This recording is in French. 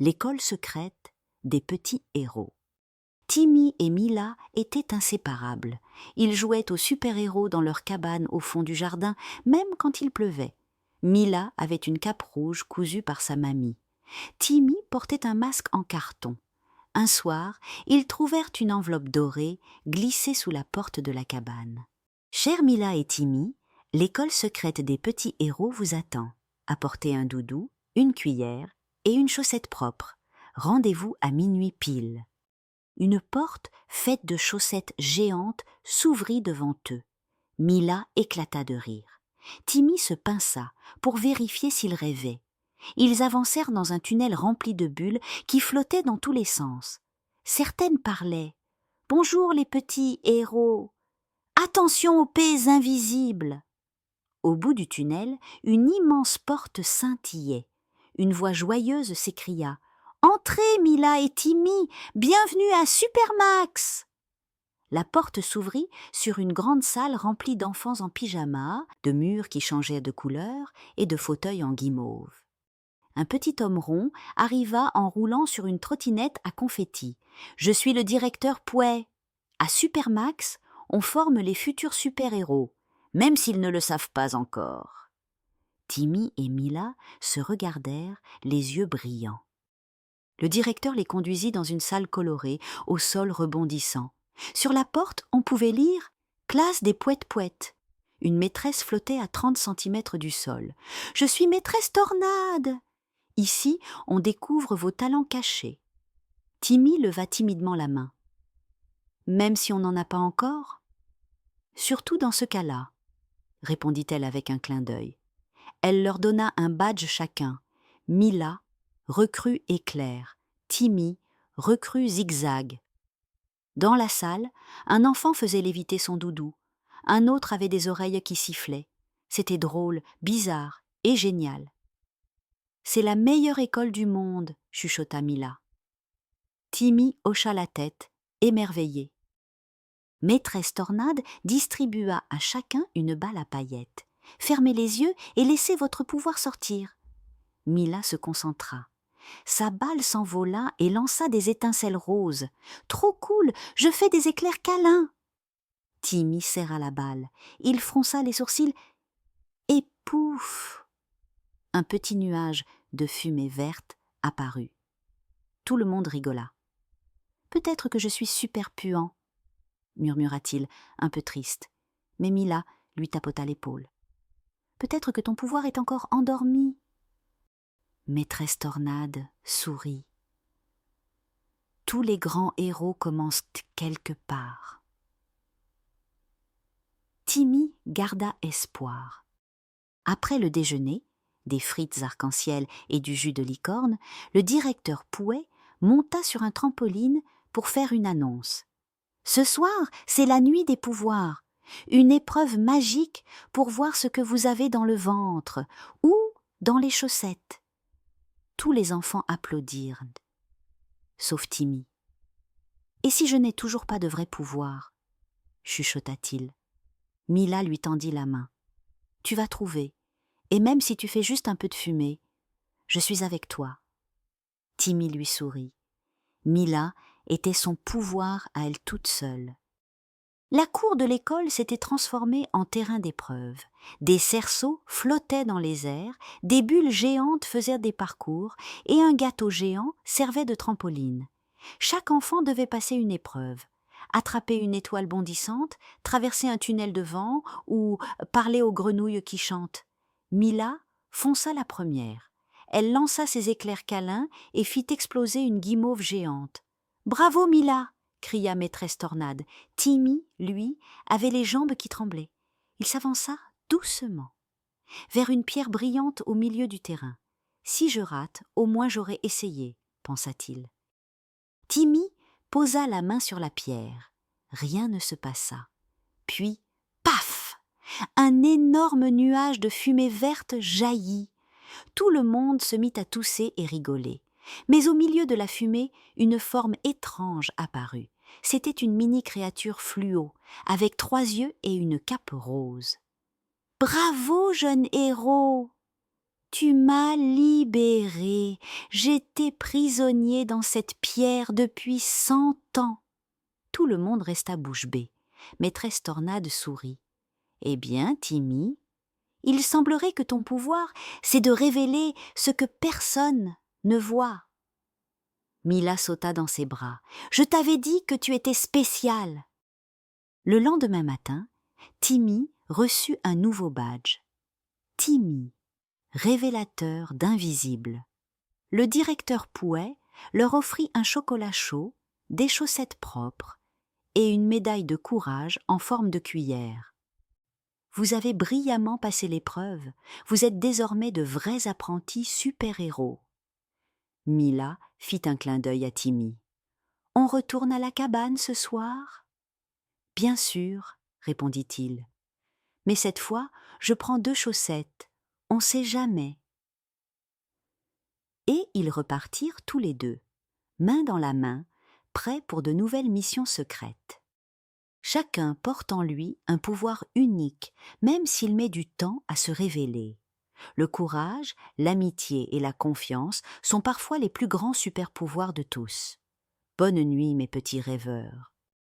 l'école secrète des petits héros. Timmy et Mila étaient inséparables. Ils jouaient aux super-héros dans leur cabane au fond du jardin, même quand il pleuvait. Mila avait une cape rouge cousue par sa mamie. Timmy portait un masque en carton. Un soir, ils trouvèrent une enveloppe dorée glissée sous la porte de la cabane. « Chère Mila et Timmy, l'école secrète des petits héros vous attend. Apportez un doudou, une cuillère et une chaussette propre. Rendez-vous à minuit pile. » Une porte faite de chaussettes géantes s'ouvrit devant eux. Mila éclata de rire. Timmy se pinça pour vérifier s'il rêvait. Ils avancèrent dans un tunnel rempli de bulles qui flottaient dans tous les sens. Certaines parlaient « Bonjour les petits héros ! Attention aux pays invisibles !» Au bout du tunnel, une immense porte scintillait. Une voix joyeuse s'écria « Entrez, Mila et Timmy, bienvenue à Supermax !» La porte s'ouvrit sur une grande salle remplie d'enfants en pyjama, de murs qui changeaient de couleur et de fauteuils en guimauve. Un petit homme rond arriva en roulant sur une trottinette à confettis. « Je suis le directeur Pouet. À Supermax, on forme les futurs super-héros, même s'ils ne le savent pas encore. » Timmy et Mila se regardèrent, les yeux brillants. Le directeur les conduisit dans une salle colorée, au sol rebondissant. Sur la porte, on pouvait lire « Classe des Pouet-Pouet ». Une maîtresse flottait à 30 centimètres du sol. « Je suis maîtresse Tornade !» Ici, on découvre vos talents cachés. Timmy leva timidement la main. « Même si on n'en a pas encore ?»« Surtout dans ce cas-là, » répondit-elle avec un clin d'œil. Elle leur donna un badge chacun. Mila, recrue éclair. Timmy, recrue zigzag. Dans la salle, un enfant faisait léviter son doudou. Un autre avait des oreilles qui sifflaient. C'était drôle, bizarre et génial. « C'est la meilleure école du monde, » chuchota Mila. Timmy hocha la tête, émerveillé. Maîtresse Tornade distribua à chacun une balle à paillettes. « Fermez les yeux et laissez votre pouvoir sortir. » Mila se concentra. Sa balle s'envola et lança des étincelles roses. « Trop cool, je fais des éclairs câlins !» Timmy serra la balle. Il fronça les sourcils et pouf! Un petit nuage de fumée verte apparut. Tout le monde rigola. « Peut-être que je suis super puant, » murmura-t-il, un peu triste. Mais Mila lui tapota l'épaule. « Peut-être que ton pouvoir est encore endormi. » Maîtresse Tornade sourit. Tous les grands héros commencent quelque part. Timmy garda espoir. Après le déjeuner, des frites arc-en-ciel et du jus de licorne, le directeur Pouet monta sur un trampoline pour faire une annonce. « Ce soir, c'est la nuit des pouvoirs, une épreuve magique pour voir ce que vous avez dans le ventre ou dans les chaussettes. » Tous les enfants applaudirent, sauf Timmy. « Et si je n'ai toujours pas de vrai pouvoir ?» chuchota-t-il. Mila lui tendit la main. « Tu vas trouver, et même si tu fais juste un peu de fumée, je suis avec toi. » Timmy lui sourit. Mila était son pouvoir à elle toute seule. La cour de l'école s'était transformée en terrain d'épreuve. Des cerceaux flottaient dans les airs, des bulles géantes faisaient des parcours et un gâteau géant servait de trampoline. Chaque enfant devait passer une épreuve. Attraper une étoile bondissante, traverser un tunnel de vent ou parler aux grenouilles qui chantent. Mila fonça la première. Elle lança ses éclairs câlins et fit exploser une guimauve géante. « Bravo Mila !» cria maîtresse Tornade. Timmy, lui, avait les jambes qui tremblaient. Il s'avança doucement vers une pierre brillante au milieu du terrain. « Si je rate, au moins j'aurai essayé, » pensa-t-il. Timmy posa la main sur la pierre. Rien ne se passa. Puis, paf! Un énorme nuage de fumée verte jaillit. Tout le monde se mit à tousser et rigoler. Mais au milieu de la fumée, une forme étrange apparut. C'était une mini-créature fluo, avec 3 yeux et une cape rose. « Bravo, jeune héros !» Tu m'as libéré. J'étais prisonnier dans cette pierre depuis 100 ans. Tout le monde resta bouche bée. Maîtresse Tornade sourit. Eh bien, Timmy, il semblerait que ton pouvoir, c'est de révéler ce que personne ne voit. Mila sauta dans ses bras. Je t'avais dit que tu étais spécial. Le lendemain matin, Timmy reçut un nouveau badge. Timmy, révélateur d'invisibles. Le directeur Pouet leur offrit un chocolat chaud, des chaussettes propres et une médaille de courage en forme de cuillère. Vous avez brillamment passé l'épreuve, vous êtes désormais de vrais apprentis super-héros. Mila fit un clin d'œil à Timmy. On retourne à la cabane ce soir ? Bien sûr, répondit-il. Mais cette fois, je prends 2 chaussettes. On sait jamais. Et ils repartirent tous les deux, main dans la main, prêts pour de nouvelles missions secrètes. Chacun porte en lui un pouvoir unique, même s'il met du temps à se révéler. Le courage, l'amitié et la confiance sont parfois les plus grands super-pouvoirs de tous. Bonne nuit, mes petits rêveurs.